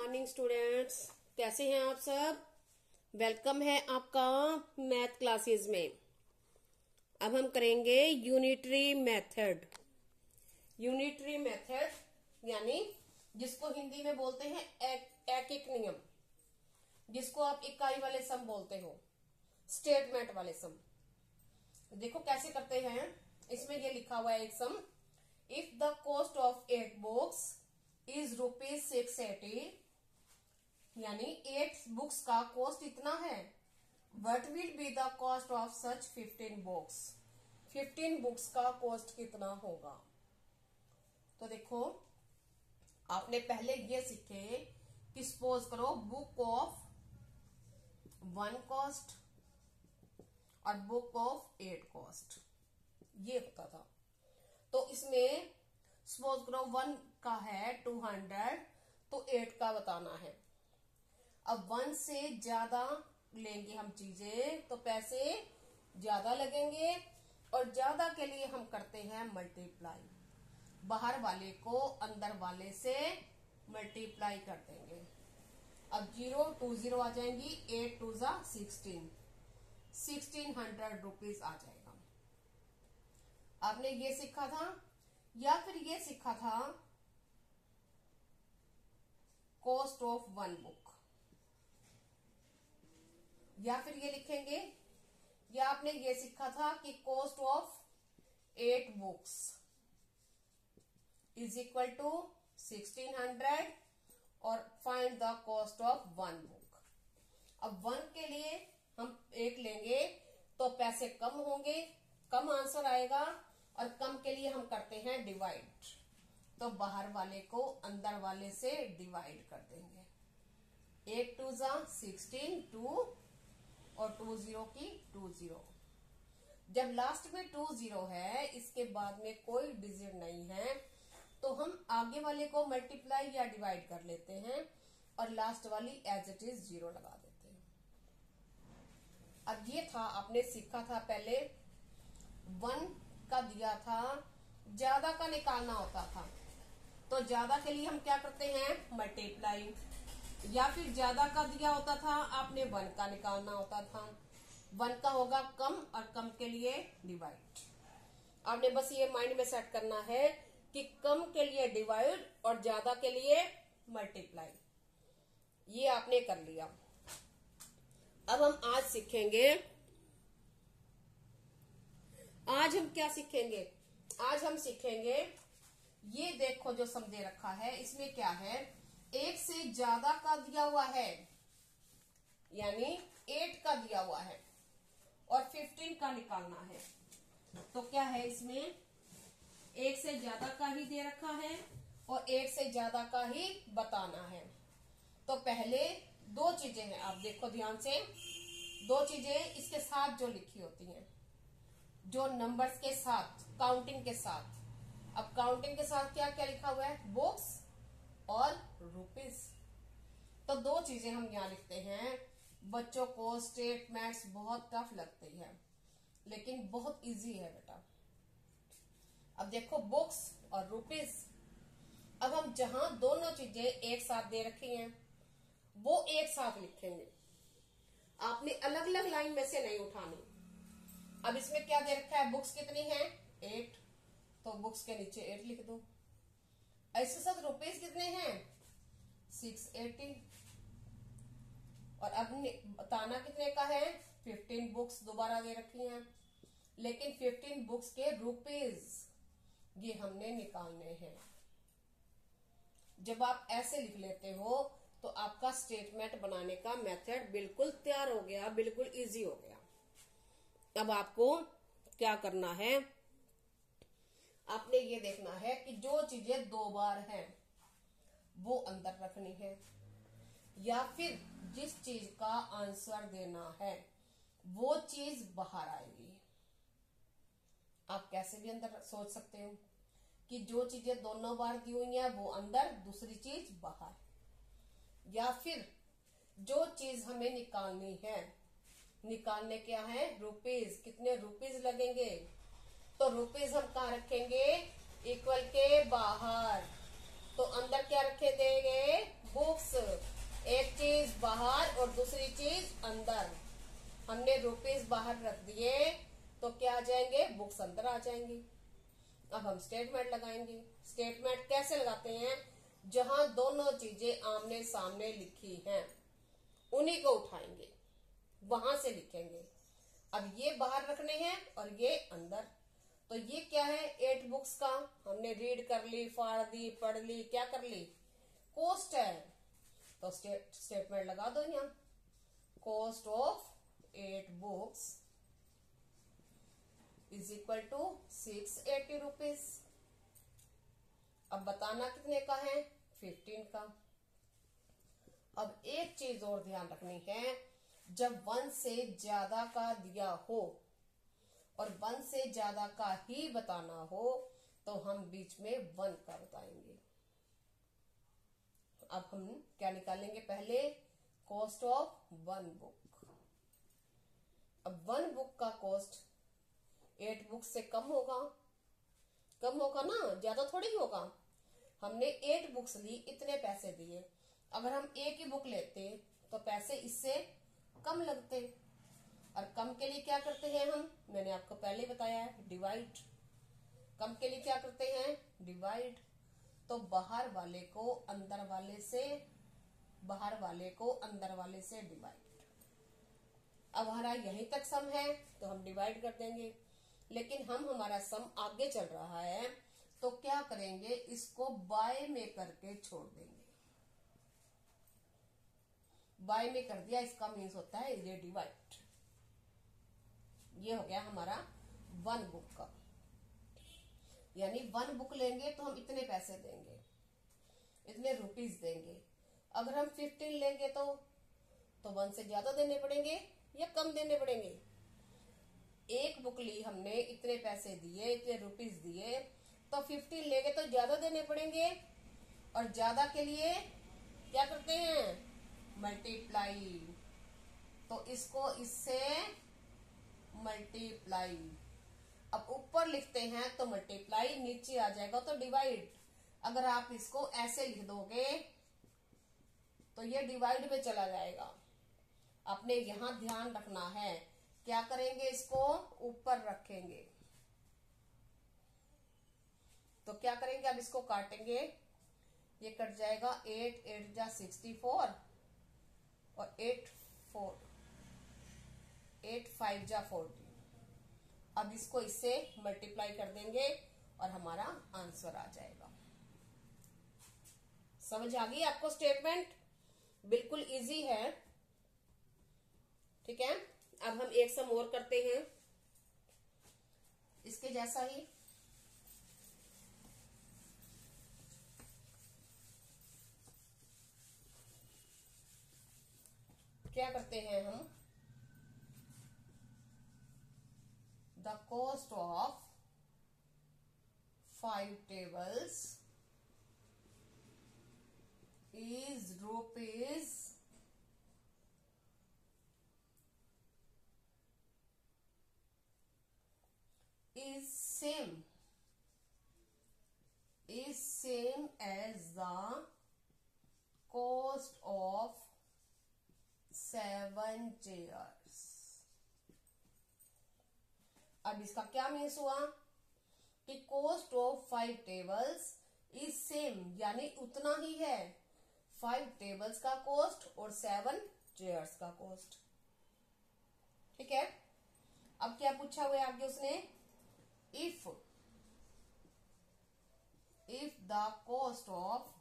Morning students, कैसे हैं आप सब। वेलकम है आपका मैथ क्लासेस में। अब हम करेंगे यूनिटरी मेथड। यूनिटरी मेथड यानी जिसको हिंदी में बोलते हैं एक नियम, जिसको आप इकाई वाले सम बोलते हो, स्टेटमेंट वाले सम। देखो कैसे करते हैं। इसमें ये लिखा हुआ है एक sum, if the cost of 8 books is ₹680, यानी 8 बुक्स का कॉस्ट इतना है। What will be the cost of such 15 books, 15 books का कॉस्ट कितना होगा। तो देखो आपने पहले ये सीखे कि सपोज करो बुक ऑफ 1 कॉस्ट और बुक ऑफ 8 कॉस्ट, ये होता था। तो इसमें सपोज करो 1 का है 200, तो 8 का बताना है। अब 1 से ज्यादा लेंगे हम चीजें तो पैसे ज्यादा लगेंगे, और ज्यादा के लिए हम करते हैं मल्टीप्लाई। बाहर वाले को अंदर वाले से मल्टीप्लाई कर देंगे। अब 0 2 0 आ जाएंगी, 8 2 जा 16, 1600 रुपीज आ जाएगा। आपने ये सीखा था, या फिर ये सीखा था कॉस्ट ऑफ 1 बुक, या फिर ये लिखेंगे, या आपने ये सीखा था कि cost of 8 books is equal to 1600 और find the cost of 1 book. अब 1 के लिए हम 8 लेंगे तो पैसे कम होंगे, कम आंसर आएगा, और कम के लिए हम करते हैं डिवाइड। तो बाहर वाले को अंदर वाले से डिवाइड कर देंगे। 8 2 जा 16, 2 और 2 0 की 2 0। जब लास्ट में 2 0 है, इसके बाद में कोई डिजिट नहीं है, तो हम आगे वाले को मल्टीप्लाई या डिवाइड कर लेते हैं और लास्ट वाली एज इट इज 0 लगा देते हैं। अब ये था, आपने सीखा था पहले 1 का दिया था, ज्यादा का निकालना होता था, तो ज्यादा के लिए हम क्या करते हैं मल्टीप्लाई, या फिर ज्यादा का दिया होता था आपने 1 का निकालना होता था। 1 का होगा कम और कम के लिए डिवाइड। आपने बस ये माइंड में सेट करना है कि कम के लिए डिवाइड और ज्यादा के लिए मल्टीप्लाई। ये आपने कर लिया। अब हम आज सीखेंगे, आज हम क्या सीखेंगे। आज हम सीखेंगे, ये देखो जो सम दे रखा है, इसमें क्या है, 1 से ज्यादा का दिया हुआ है, यानी 8 का दिया हुआ है, और 15 का निकालना है। तो क्या है इसमें, 1 से ज्यादा का ही दे रखा है और 8 से ज्यादा का ही बताना है। तो पहले 2 चीजें हैं, आप देखो ध्यान से, 2 चीजें इसके साथ जो लिखी होती हैं, जो नंबर्स के साथ, काउंटिंग के साथ। अब काउंटिंग के साथ क्या क्या लिखा हुआ है, बुक्स और रुपीज। तो 2 चीजें हम यहाँ लिखते हैं। बच्चों को स्टेटमेंट्स बहुत टफ लगती है, लेकिन बहुत इजी है बेटा। अब देखो बुक्स और रुपीज, अब हम जहां दोनों चीजें एक साथ दे रखी हैं वो एक साथ लिखेंगे। आपने अलग अलग लाइन में से नहीं उठानी। अब इसमें क्या दे रखा है, बुक्स कितनी है 8, तो बुक्स के नीचे 8 लिख दो। ऐसे साथ रुपीज कितने हैं 680, और अब बताना कितने का है, 15 बुक्स दोबारा दे रखी हैं, लेकिन 15 बुक्स के रुपीज ये हमने निकालने हैं। जब आप ऐसे लिख लेते हो तो आपका स्टेटमेंट बनाने का मेथड बिल्कुल तैयार हो गया, बिल्कुल इजी हो गया। अब आपको क्या करना है, आपने ये देखना है कि जो चीजें 2 बार हैं वो अंदर रखनी है, या फिर जिस चीज का आंसर देना है वो चीज बाहर आएगी। आप कैसे भी अंदर सोच सकते हो कि जो चीजें दोनों बार दी हुई हैं वो अंदर, दूसरी चीज बाहर। या फिर जो चीज हमें निकालनी है, निकालने क्या है, रुपीज, कितने रुपीज लगेंगे, तो रुपीज हम कहाँ रखेंगे, इक्वल के बाहर। तो अंदर क्या रखे देंगे, बुक्स। बाहर और दूसरी चीज अंदर। हमने रुपीज बाहर रख दिए तो क्या आ जाएंगे, बुक्स अंदर आ जाएंगी। अब हम स्टेटमेंट लगाएंगे। स्टेटमेंट कैसे लगाते हैं, जहां दोनों चीजें आमने सामने लिखी हैं उन्हीं को उठाएंगे, वहां से लिखेंगे। अब ये बाहर रखने हैं और ये अंदर। तो ये क्या है, 8 बुक्स का हमने रीड कर ली, फाड़ दी, पढ़ ली, क्या कर ली, कॉस्ट है। तो स्टेटमेंट लगा दो यहां, cost of 8 books is equal to 680 rupees. अब बताना कितने का है, 15 का। अब एक चीज और ध्यान रखनी है, जब 1 से ज्यादा का दिया हो और 1 से ज्यादा का ही बताना हो तो हम बीच में 1 का बताएंगे। अब हम क्या निकालेंगे, पहले कॉस्ट ऑफ 1 बुक। अब 1 बुक का कॉस्ट 8 बुक से कम होगा ना, ज्यादा थोड़ी होगा। हमने 8 बुक्स ली, इतने पैसे दिए। अगर हम एक ही बुक लेते तो पैसे इससे कम लगते, और कम के लिए क्या करते हैं हम, मैंने आपको पहले बताया है, डिवाइड। कम के लिए क्या करते हैं, डिवाइड। तो बाहर वाले को अंदर वाले से, बाहर वाले को अंदर वाले से डिवाइड। अब हमारा यहीं तक सम है तो हम डिवाइड कर देंगे, लेकिन हमारा सम आगे चल रहा है तो क्या करेंगे, इसको बाय में करके छोड़ देंगे। बाय में कर दिया, इसका मीन्स होता है ये डिवाइड। ये हो गया हमारा 1 बुक का, यानी 1 बुक लेंगे तो हम इतने पैसे देंगे, इतने रुपीस देंगे। अगर हम 15 लेंगे तो 1 से ज्यादा देने पड़ेंगे या कम देने पड़ेंगे। एक बुक ली हमने, इतने पैसे दिए, इतने रुपीस दिए, तो 15 लेंगे तो ज्यादा देने पड़ेंगे। और ज्यादा के लिए क्या करते हैं, मल्टीप्लाई। तो इसको इससे मल्टीप्लाई। अब ऊपर लिखते हैं तो मल्टीप्लाई, नीचे आ जाएगा तो डिवाइड। अगर आप इसको ऐसे लिख दोगे तो ये डिवाइड में चला जाएगा। आपने यहां ध्यान रखना है, क्या करेंगे, इसको ऊपर रखेंगे। तो क्या करेंगे, अब इसको काटेंगे, ये कट जाएगा, 8 8 जा 64 और 8 5 जा 40। अब इसको इससे मल्टीप्लाई कर देंगे और हमारा आंसर आ जाएगा। समझ आ गई आपको स्टेटमेंट, बिल्कुल इजी है। ठीक है, अब हम एक सम और करते हैं इसके जैसा ही। क्या करते हैं हम, the cost of 5 tables is rupees same as the cost of 7 chairs। अब इसका क्या मीन्स हुआ कि cost of 5 tables is same, यानी उतना ही है, 5 tables का कॉस्ट और 7 chairs का कॉस्ट। ठीक है, अब क्या पूछा हुआ है आगे उसने, if the cost of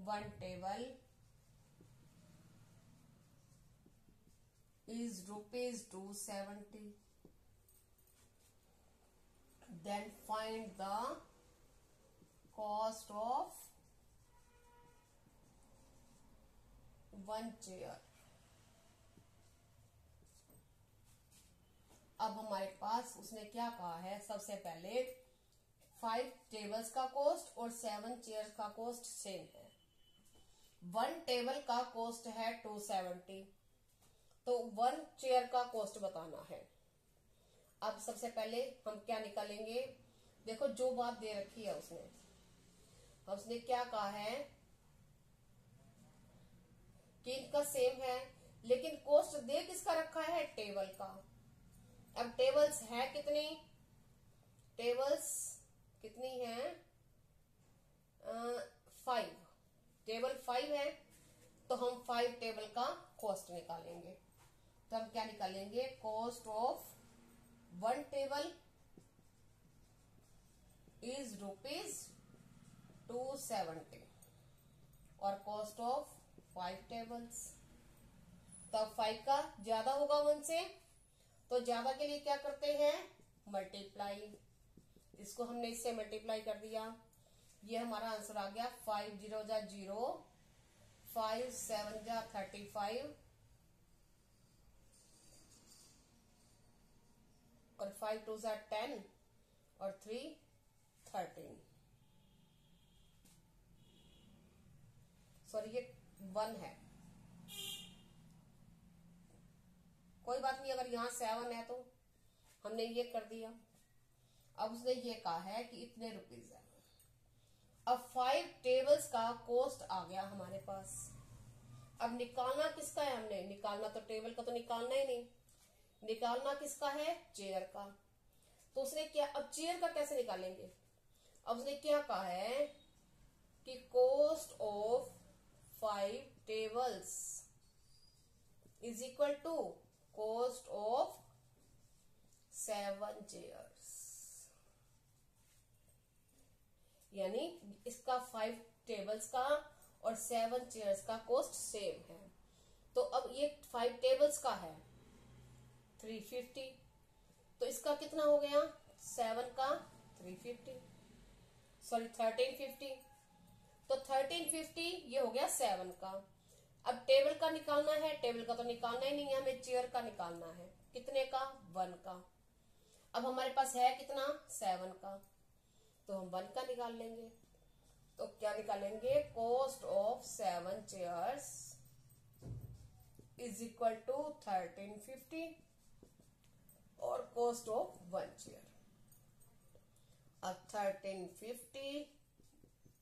1 table is rupees 270, then find the cost of 1 chair। अब हमारे पास उसने क्या कहा है, सबसे पहले 5 tables का कॉस्ट और 7 chairs का कॉस्ट सेम है। 1 table का कॉस्ट है 270, तो 1 chair का कॉस्ट बताना है। अब सबसे पहले हम क्या निकालेंगे, देखो जो बात दे रखी है उसने क्या कहा है, कि इनका सेम है, लेकिन कॉस्ट दे किसका रखा है, टेबल का। अब टेबल्स है कितनी, टेबल्स कितनी है, 5, टेबल 5 है, तो हम 5 टेबल का कॉस्ट निकालेंगे। तो हम क्या निकालेंगे, कॉस्ट ऑफ 1 टेबल इज ₹270 और कॉस्ट ऑफ 5 टेबल्स। तब 5 का ज्यादा होगा 1 से, तो ज्यादा के लिए क्या करते हैं, मल्टीप्लाई। इसको हमने इससे मल्टीप्लाई कर दिया, ये हमारा आंसर आ गया 5 0 जा 0, 5 7 जा 35 और 5 2 जा 10 और 3 13। सॉरी ये 1 है, कोई बात नहीं, अगर यहाँ 7 है तो हमने ये कर दिया। अब उसने ये कहा है कि इतने रुपीज है। अब 5 टेबल्स का कॉस्ट आ गया हमारे पास। अब निकालना किसका है, हमने निकालना तो टेबल का तो निकालना ही नहीं, निकालना किसका है, चेयर का। तो उसने क्या, अब चेयर का कैसे निकालेंगे, अब उसने क्या कहा है कि cost of 5 tables is equal to cost of 7 chairs, यानी इसका 5 टेबल्स का और 7 चेयर्स का कॉस्ट सेम है। तो अब ये 5 टेबल्स का है 350, तो इसका कितना हो गया, 7 का 350, सॉरी 1350, तो 1350 ये हो गया 7 का। अब टेबल का निकालना है, टेबल का तो निकालना ही नहीं है, हमें चेयर का निकालना है, कितने का, 1 का। अब हमारे पास है कितना, 7 का, तो हम 1 का निकाल लेंगे। तो क्या निकालेंगे, cost of 7 chairs is equal to 1350 और कॉस्ट ऑफ 1 चेयर। अब 1350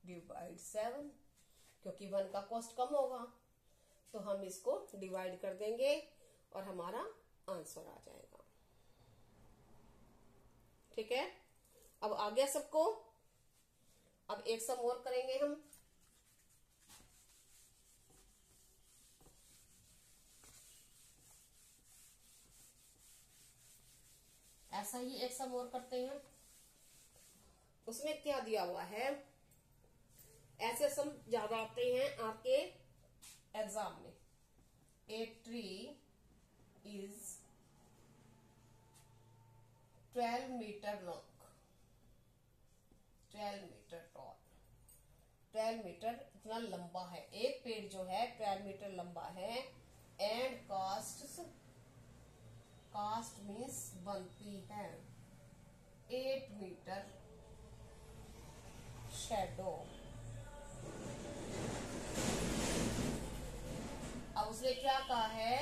डिवाइड 7, क्योंकि 1 का कॉस्ट कम होगा तो हम इसको डिवाइड कर देंगे और हमारा आंसर आ जाएगा। ठीक है, अब आ गया सबको। अब एक सम और करेंगे हम। ऐसा ही एक सम और करते हैं। उसमें क्या दिया हुआ है, ऐसे सम ज्यादा आते हैं आपके एग्जाम में। A tree is 12 metre long, 12 metre tall, 12 metre इतना लंबा है। एक पेड़ जो है 12 मीटर लंबा है। एंड कास्ट मीन्स बनती है 8 मीटर शैडो। अब उसने क्या कहा है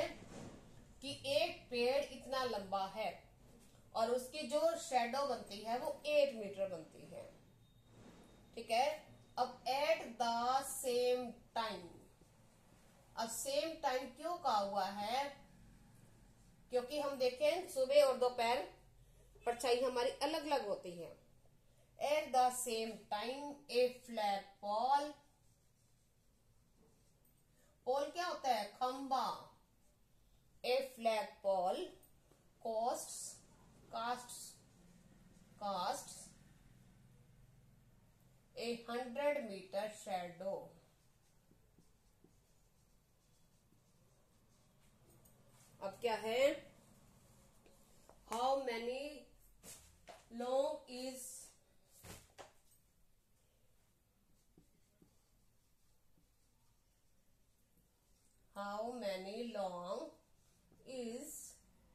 कि एक पेड़ इतना लंबा है और उसकी जो शैडो बनती है वो 8 मीटर बनती है। ठीक है, अब एट द सेम टाइम, अब सेम टाइम क्यों कहा हुआ है, क्योंकि हम देखें सुबह और दोपहर परछाई हमारी अलग अलग होती है। At the same time a flag pole, pole क्या होता है, खंबा। A flag pole casts a 100 metre shadow. अब क्या है, how many long is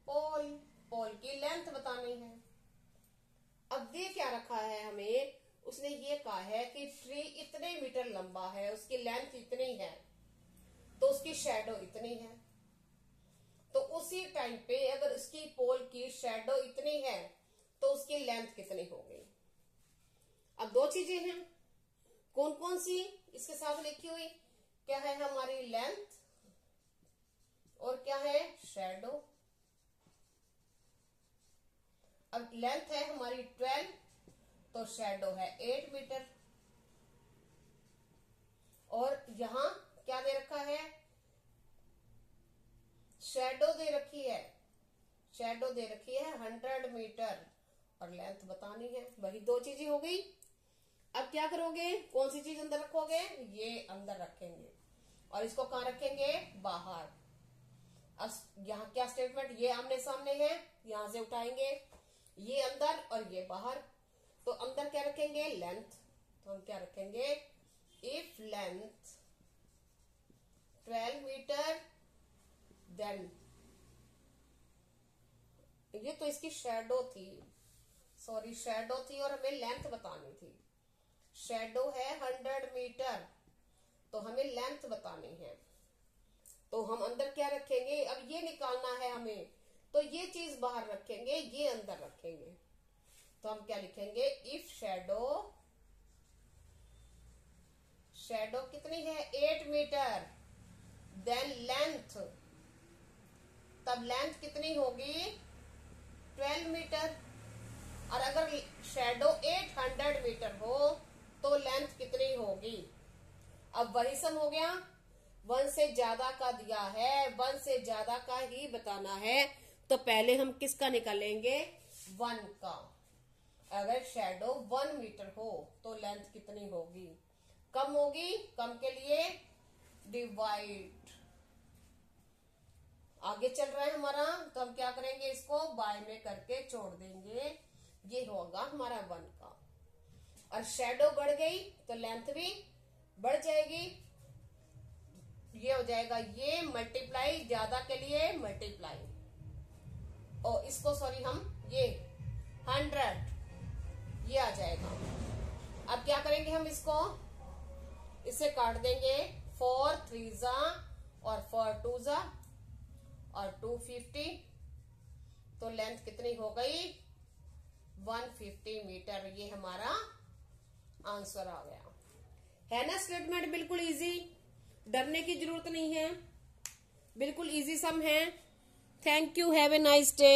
pole, pole की लेंथ बतानी है। अब दे क्या रखा है हमें, उसने ये कहा है कि ट्री इतने मीटर लंबा है, उसकी लेंथ इतनी है, तो उसकी शैडो इतनी है। तो उसी टाइम पे अगर उसकी पोल की शैडो इतनी है तो उसकी लेंथ कितनी होगी। अब दो चीजें हैं, कौन कौन सी इसके साथ लिखी हुई, क्या है हमारी लेंथ और क्या है, शैडो। अब लेंथ है हमारी 12, तो शैडो है 8 मीटर। और यहां क्या दे रखा है, शैडो दे रखी है, शैडो दे रखी है 100 मीटर और लेंथ बतानी है। वही दो चीजें हो गई। अब क्या करोगे, कौन सी चीज अंदर रखोगे, ये अंदर रखेंगे और इसको कहां रखेंगे, बाहर। अब यहाँ क्या स्टेटमेंट, ये आमने सामने है, यहां से उठाएंगे, ये अंदर और ये बाहर। तो अंदर क्या रखेंगे, लेंथ। तो हम क्या रखेंगे, इफ लेंथ 12 मीटर देन, ये तो इसकी शैडो थी, सॉरी शैडो थी और हमें लेंथ बतानी थी। शैडो है 100 मीटर, तो हमें लेंथ बतानी है। तो हम अंदर क्या रखेंगे, अब ये निकालना है हमें, तो ये चीज बाहर रखेंगे, ये अंदर रखेंगे। तो हम क्या लिखेंगे, इफ शैडो, शैडो कितनी है 8 मीटर, देन लेंथ, तब लेंथ कितनी होगी 12 मीटर। और अगर शैडो 800 मीटर हो तो लेंथ कितनी होगी। अब वही सम हो गया, 1 से ज्यादा का दिया है, 1 से ज्यादा का ही बताना है। तो पहले हम किसका निकालेंगे, 1 का। अगर शैडो 1 मीटर हो तो लेंथ कितनी होगी, कम होगी, कम के लिए डिवाइड। आगे चल रहा है हमारा, तो हम क्या करेंगे, इसको बाय में करके छोड़ देंगे, ये होगा हमारा 1 का। और शैडो बढ़ गई तो लेंथ भी बढ़ जाएगी, ये हो जाएगा, ये मल्टीप्लाई, ज्यादा के लिए मल्टीप्लाई, और इसको सॉरी हम ये 100 ये आ जाएगा। अब क्या करेंगे, हम इसको इसे काट देंगे, 4 3 जा और 4 2 जा और 250, तो लेंथ कितनी हो गई 150 मीटर। ये हमारा आंसर आ गया है ना। स्टेटमेंट बिल्कुल इजी, डरने की जरूरत नहीं है, बिल्कुल इजी सम है। Thank you, have a nice day.